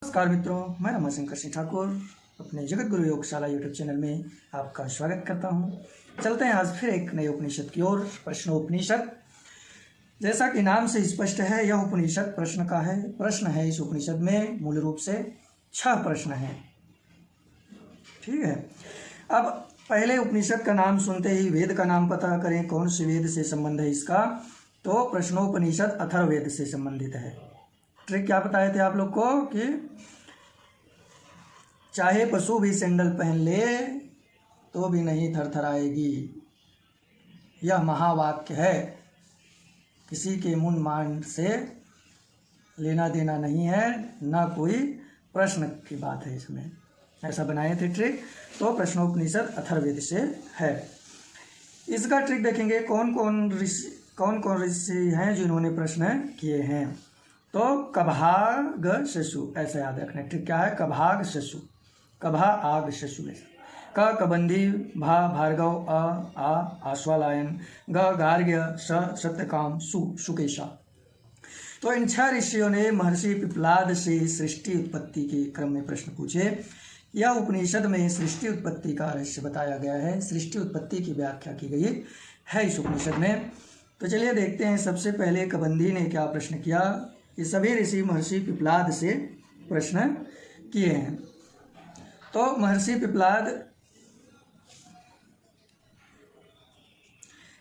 नमस्कार मित्रों, मैं रमाशंकर सिंह ठाकुर अपने जगत गुरु योगशाला यूट्यूब चैनल में आपका स्वागत करता हूं। चलते हैं आज फिर एक नए उपनिषद की ओर। प्रश्नोपनिषद, जैसा कि नाम से स्पष्ट है, यह उपनिषद प्रश्न का है। प्रश्न है इस उपनिषद में मूल रूप से 6 प्रश्न हैं। ठीक है, अब पहले उपनिषद का नाम सुनते ही वेद का नाम पता करें, कौन से वेद से संबंध है इसका। तो प्रश्नोपनिषद अथर्ववेद से संबंधित है। ट्रिक क्या बताए थे आप लोग को कि चाहे पशु भी सैंडल पहन ले तो भी नहीं थरथराएगी। यह महावाक्य है, किसी के मुन मान से लेना देना नहीं है, ना कोई प्रश्न की बात है इसमें। ऐसा बनाए थे ट्रिक। तो प्रश्नोपनिषद अथर्ववेद से है। इसका ट्रिक देखेंगे कौन कौन ऋषि हैं जिन्होंने प्रश्न किए हैं। तो कभाग शशु, ऐसा याद रखना। ट्रिक क्या है? कभाग शशु, कभा आग शशु। क कबंधी, भा भार्गव, आ आश्वालायन, ग गार्ग्य, स सत्यकाम, सु सुकेशा। तो इन 6 ऋषियों ने महर्षि पिप्लाद से सृष्टि उत्पत्ति के क्रम में प्रश्न पूछे। यह उपनिषद में सृष्टि उत्पत्ति का रहस्य बताया गया है। सृष्टि उत्पत्ति की व्याख्या की गई है इस उपनिषद में। तो चलिए देखते हैं। सबसे पहले कबंधी ने क्या प्रश्न किया। ये सभी ऋषि महर्षि पिप्लाद से प्रश्न किए हैं। तो महर्षि पिप्लाद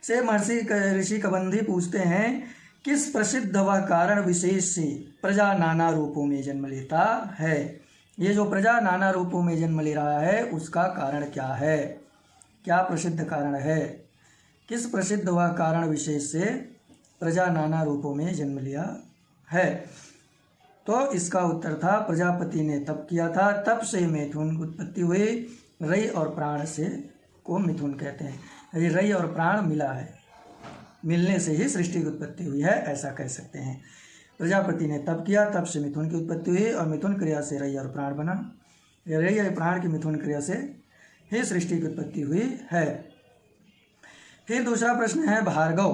से महर्षि ऋषि कबंधी पूछते हैं, किस प्रसिद्ध व कारण विशेष से प्रजा नाना रूपों में जन्म लेता है। ये जो प्रजा नाना रूपों में जन्म ले रहा है उसका कारण क्या है, क्या प्रसिद्ध कारण है। किस प्रसिद्ध व कारण विशेष से प्रजा नाना रूपों में जन्म लिया है। तो इसका उत्तर था, प्रजापति ने तप किया था, तप से मिथुन उत्पत्ति हुई। रई और प्राण से को मिथुन कहते हैं। ये रई और प्राण मिला है, मिलने से ही सृष्टि की उत्पत्ति हुई है, ऐसा कह सकते हैं। प्रजापति ने तप किया, तप से मिथुन की उत्पत्ति हुई और मिथुन क्रिया से रई और प्राण बना। रई और प्राण की मिथुन क्रिया से ही सृष्टि की उत्पत्ति हुई है। फिर दूसरा प्रश्न है भार्गव।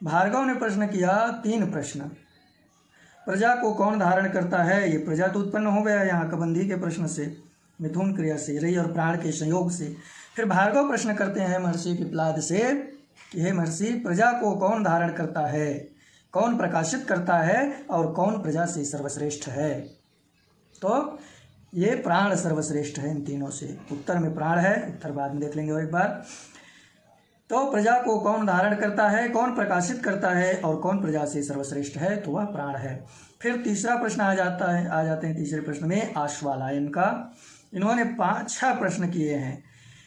भार्गव ने प्रश्न किया 3 प्रश्न। प्रजा को कौन धारण करता है। ये प्रजा तो उत्पन्न हो गया यहाँ कबंधी के प्रश्न से, मिथुन क्रिया से, रई और प्राण के संयोग से। फिर भार्गव प्रश्न करते हैं महर्षि पिप्लाद से कि हे महर्षि, प्रजा को कौन धारण करता है, कौन प्रकाशित करता है और कौन प्रजा से सर्वश्रेष्ठ है। तो ये प्राण सर्वश्रेष्ठ है इन तीनों से। उत्तर में प्राण है, उत्तर बाद में देख लेंगे और एक बार। तो प्रजा को कौन धारण करता है, कौन प्रकाशित करता है और कौन प्रजा से सर्वश्रेष्ठ है, तो वह प्राण है। फिर तीसरा प्रश्न आ जाते हैं तीसरे प्रश्न में आश्वालायन का। इन्होंने 5-6 प्रश्न किए हैं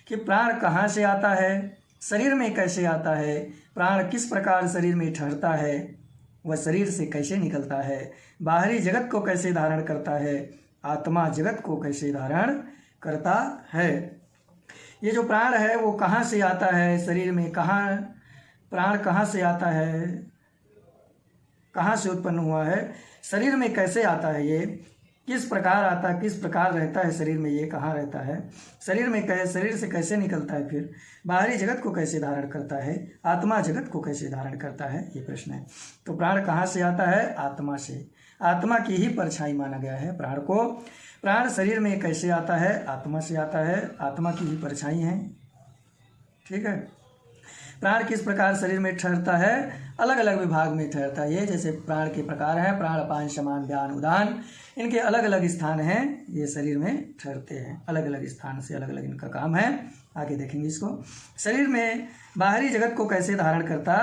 कि प्राण कहाँ से आता है, शरीर में कैसे आता है, प्राण किस प्रकार शरीर में ठहरता है, वह शरीर से कैसे निकलता है, बाहरी जगत को कैसे धारण करता है, आत्मा जगत को कैसे धारण करता है। ये जो प्राण है वो कहाँ से आता है, शरीर में कहाँ प्राण कहाँ से आता है, कहाँ से उत्पन्न हुआ है, शरीर में कैसे आता है, ये किस प्रकार आता है, किस प्रकार रहता है शरीर में, ये कहाँ रहता है, शरीर से कैसे निकलता है, फिर बाहरी जगत को कैसे धारण करता है, आत्मा जगत को कैसे धारण करता है, ये प्रश्न है। तो प्राण कहाँ से आता है, आत्मा से। आत्मा की ही परछाई माना गया है प्राण को। प्राण शरीर में कैसे आता है, आत्मा से आता है, आत्मा की ही परछाई है। ठीक है। प्राण किस प्रकार शरीर में ठहरता है, अलग अलग विभाग में ठहरता है। ये जैसे प्राण के प्रकार हैं, प्राण अपान समान व्यान उदान, इनके अलग अलग स्थान हैं, ये शरीर में ठहरते हैं। अलग अलग स्थान से अलग अलग इनका काम है, आगे देखेंगे इसको। शरीर में बाहरी जगत को कैसे धारण करता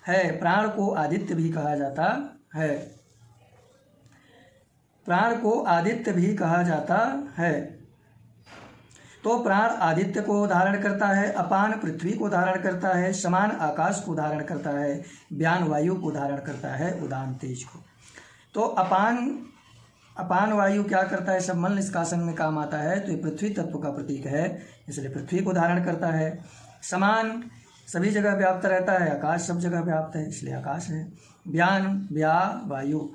है। प्राण को आदित्य भी कहा जाता है, प्राण को आदित्य भी कहा जाता है। तो प्राण आदित्य को धारण करता है, अपान पृथ्वी को धारण करता है, समान आकाश को धारण करता है, व्यान वायु को धारण करता है, उदान तेज को। तो अपान वायु क्या करता है, सब मल निष्कासन में काम आता है। तो ये पृथ्वी तत्व का प्रतीक है, इसलिए पृथ्वी को धारण करता है। समान सभी जगह व्याप्त रहता है, आकाश सब जगह व्याप्त है, इसलिए आकाश है। व्यान व्या वायु,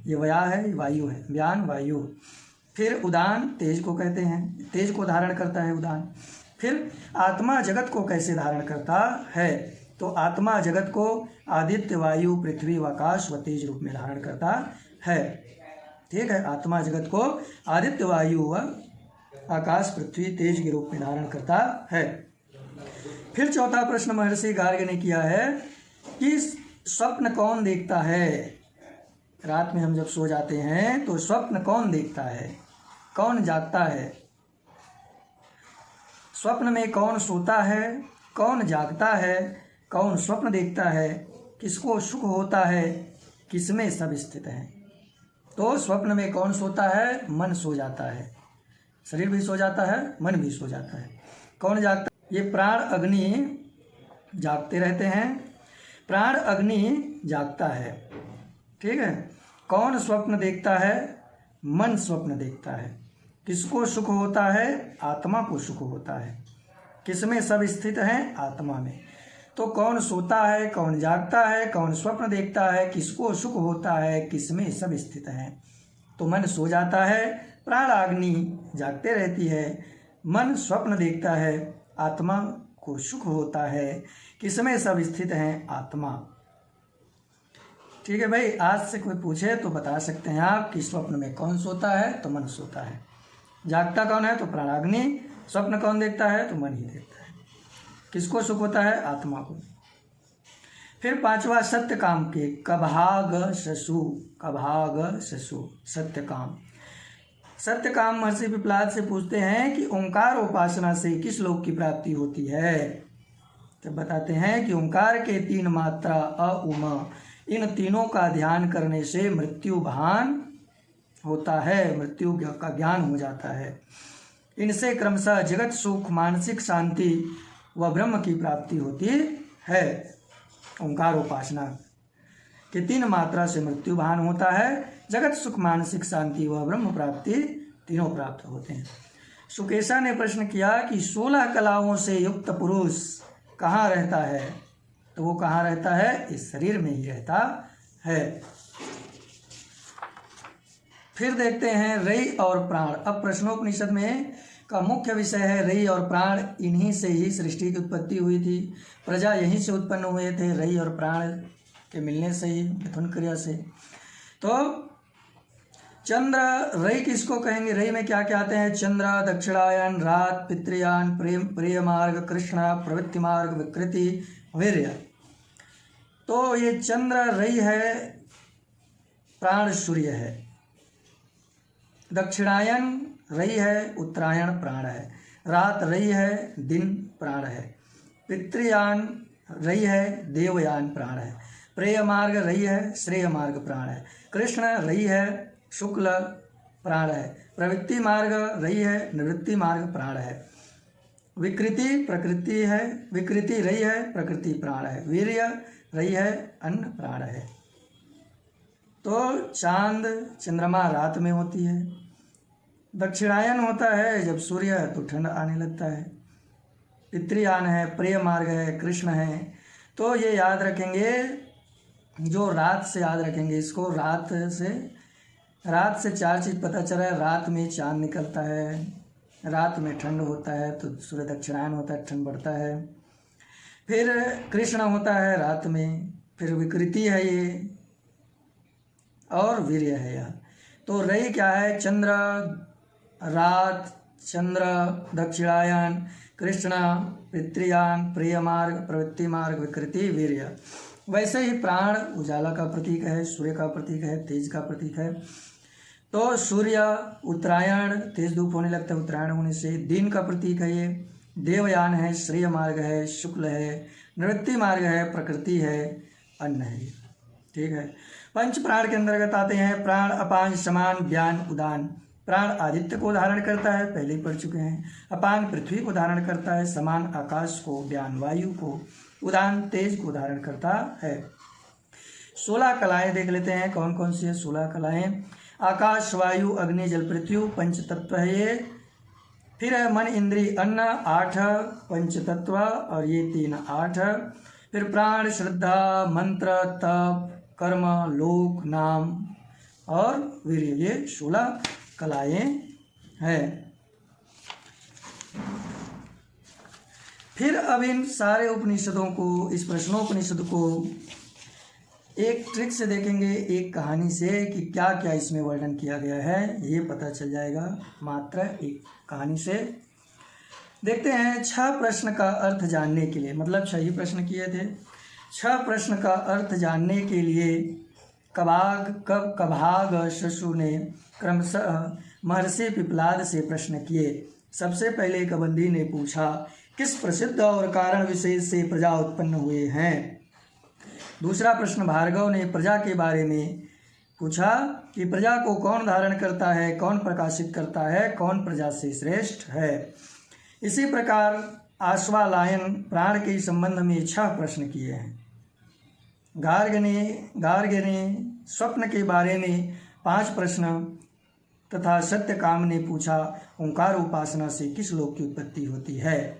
ये वया है, वायु है, व्यान वायु। फिर उदान तेज को कहते हैं, तेज को धारण करता है उदान। फिर आत्मा जगत को कैसे धारण करता है। तो आत्मा जगत को आदित्य वायु पृथ्वी व आकाश व तेज रूप में धारण करता है। ठीक है। आत्मा जगत को आदित्य, वायु व आकाश, पृथ्वी, तेज के रूप में धारण करता है। फिर चौथा प्रश्न महर्षि गार्ग ने किया है कि स्वप्न कौन देखता है। रात में हम जब सो जाते हैं तो स्वप्न कौन देखता है, कौन जागता है। स्वप्न में कौन सोता है, कौन जागता है, कौन स्वप्न देखता है, किसको सुख होता है, किसमें सब स्थित है। तो स्वप्न में कौन सोता है, मन सो जाता है, शरीर भी सो जाता है, मन भी सो जाता है। कौन जागता है, ये प्राण अग्नि जागते रहते हैं, प्राण अग्नि जागता है, ठीक है। कौन स्वप्न देखता है, मन स्वप्न देखता है। किसको सुख होता है, आत्मा को सुख होता है। किसमें सब स्थित है, आत्मा में। तो कौन सोता है, कौन जागता है, कौन स्वप्न देखता है, किसको सुख होता है, किसमें सब स्थित है। तो मन सो जाता है, प्राण अग्नि जागते रहती है, मन स्वप्न देखता है, आत्मा को सुख होता है। किसमें सब स्थित है, आत्मा। ठीक है भाई, आज से कोई पूछे तो बता सकते हैं आप कि स्वप्न में कौन सोता है, तो मन सोता है। जागता कौन है, तो प्राणाग्नि। स्वप्न कौन देखता है, तो मन ही देखता है। किसको सुख होता है, आत्मा को। फिर पांचवा सत्य काम के कभाग ससु, कभाग ससु, सत्य काम। सत्य काम महर्षि पिपलाद से पूछते हैं कि ओंकार उपासना से किस लोक की प्राप्ति होती है। तो बताते हैं कि ओंकार के 3 मात्रा अ उम, इन तीनों का ध्यान करने से मृत्यु भान होता है, मृत्यु का ज्ञान हो जाता है। इनसे क्रमशः जगत सुख, मानसिक शांति व ब्रह्म की प्राप्ति होती है। ओंकार उपासना के 3 मात्रा से मृत्यु भान होता है, जगत सुख, मानसिक शांति व ब्रह्म प्राप्ति तीनों प्राप्त होते हैं। सुकेशा ने प्रश्न किया कि 16 कलाओं से युक्त पुरुष कहाँ रहता है। तो वो कहाँ रहता है, इस शरीर में ही रहता है। फिर देखते हैं रई और प्राण। अब प्रश्नोपनिषद में का मुख्य विषय है रई और प्राण। इन्हीं से ही सृष्टि की उत्पत्ति हुई थी, प्रजा यहीं से उत्पन्न हुए थे, रई और प्राण के मिलने से ही, मिथुन क्रिया से। तो चंद्र, रई किसको कहेंगे, रई में क्या क्या आते हैं, चंद्र, दक्षिणायन, रात, पितृयान, प्रिय मार्ग, कृष्ण, प्रवृत्ति मार्ग, विकृति, वीर्य। तो ये चंद्र रई है, प्राण सूर्य है। दक्षिणायन रई है, उत्तरायण प्राण है। रात रई है, दिन प्राण है। पितृयान रई है, देवयान प्राण है। प्रेय मार्ग रई है, श्रेय मार्ग प्राण है। कृष्ण रई है, शुक्ल प्राण है। प्रवृत्ति मार्ग रई है, निवृत्ति मार्ग प्राण है। विकृति प्रकृति है, विकृति रई है, प्रकृति प्राण है। वीर्य रई है, अन्न प्राण है। तो चांद चंद्रमा रात में होती है। दक्षिणायन होता है जब सूर्य है तो ठंड आने लगता है। पितृयान है, प्रिय मार्ग है, कृष्ण है। तो ये याद रखेंगे, जो रात से याद रखेंगे इसको। रात से 4 चीज़ पता चला है। रात में चांद निकलता है, रात में ठंड होता है तो सूर्य दक्षिणायन होता है, ठंड बढ़ता है। फिर कृष्ण होता है रात में, फिर विकृति है ये, और वीर्य है यह। तो रई क्या है, चंद्र, रात, चंद्र, दक्षिणायन, कृष्ण, पितृयान, प्रिय मार्ग, प्रवृत्ति मार्ग, विकृति, वीर्य। वैसे ही प्राण उजाला का प्रतीक है, सूर्य का प्रतीक है, तेज का प्रतीक है। तो सूर्य उत्तरायण, तेज धूप होने लगता है उत्तरायण होने से, दिन का प्रतीक है ये। देवयान है, श्रेय मार्ग है, शुक्ल है। निवृत्ति मार्ग है, प्रकृति है, अन्न है। ठीक है। पंच प्राण के अंतर्गत आते हैं प्राण, अपान, समान, व्यान, उदान। प्राण आदित्य को धारण करता है, पहले ही पढ़ चुके हैं। अपान पृथ्वी को धारण करता है, समान आकाश को, व्यान वायु को, उदान तेज को धारण करता है। 16 कलाएं देख लेते हैं कौन कौन सी है। 16 कलाएं आकाश, वायु, अग्नि, जल, पृथ्वी, पंच तत्व है ये। फिर है मन, इंद्री, अन्न, 8 पंच तत्व, और ये 3 8। फिर प्राण, श्रद्धा, मंत्र, तप, कर्म, लोक, नाम और वीर्य, ये 16 कलाएं हैं। फिर अब इन सारे उपनिषदों को, इस प्रश्नोपनिषद को एक ट्रिक से देखेंगे, एक कहानी से कि क्या क्या इसमें वर्णन किया गया है, ये पता चल जाएगा मात्र एक कहानी से। देखते हैं 6 प्रश्न का अर्थ जानने के लिए, मतलब 6 ही प्रश्न किए थे। 6 प्रश्न का अर्थ जानने के लिए कभाग शशु ने क्रमशः महर्षि पिपलाद से प्रश्न किए। सबसे पहले कबंधी ने पूछा, किस प्रसिद्ध और कारण विशेष से प्रजा उत्पन्न हुए हैं। दूसरा प्रश्न भार्गव ने प्रजा के बारे में पूछा कि प्रजा को कौन धारण करता है, कौन प्रकाशित करता है, कौन प्रजा से श्रेष्ठ है। इसी प्रकार आश्वालायन प्राण के संबंध में 6 प्रश्न किए हैं। गार्ग ने स्वप्न के बारे में 5 प्रश्न तथा सत्यकाम ने पूछा, ओंकार उपासना से किस लोक की उत्पत्ति होती है।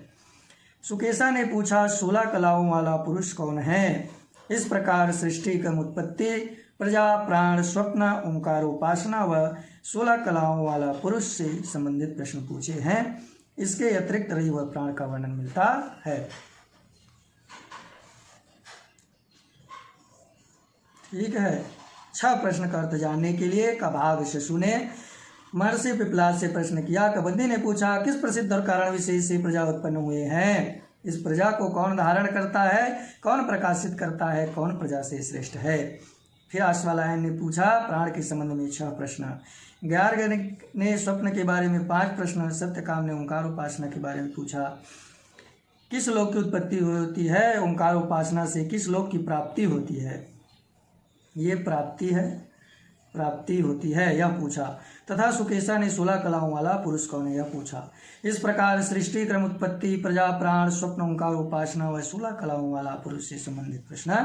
सुकेशा ने पूछा, 16 कलाओं वाला पुरुष कौन है। इस प्रकार सृष्टि क्रम, उत्पत्ति, प्रजा, प्राण, स्वप्न, ओंकार उपासना व 16 कलाओं वाला पुरुष से संबंधित प्रश्न पूछे हैं। इसके अतिरिक्त रही व प्राण का वर्णन मिलता है। ठीक है। 6 प्रश्न का अर्थ जानने के लिए कभाग शशु ने महर्षि पिपलाद से प्रश्न किया। कबंधी ने पूछा, किस प्रसिद्ध और कारण विशेष से प्रजा उत्पन्न हुए हैं। इस प्रजा को कौन धारण करता है, कौन प्रकाशित करता है, कौन प्रजा से श्रेष्ठ है। फिर आश्वालायन ने पूछा प्राण के संबंध में 6 प्रश्न। गार्ग ने स्वप्न के बारे में 5 प्रश्न। सत्यकाम ने ओंकार उपासना के बारे में पूछा, किस लोक की उत्पत्ति होती है, ओंकार उपासना से किस लोक की प्राप्ति होती है। ये प्राप्ति होती है यह पूछा। तथा सुकेशा ने 16 कलाओं वाला पुरुष कौन है यह पूछा। इस प्रकार सृष्टि क्रम, उत्पत्ति, प्रजा, प्राण, स्वप्न, ओंकार उपासना व 16 कलाओं वाला पुरुष से संबंधित प्रश्न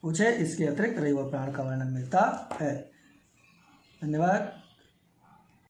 पूछे। इसके अतिरिक्त रही व प्राण का वर्णन मिलता है। धन्यवाद।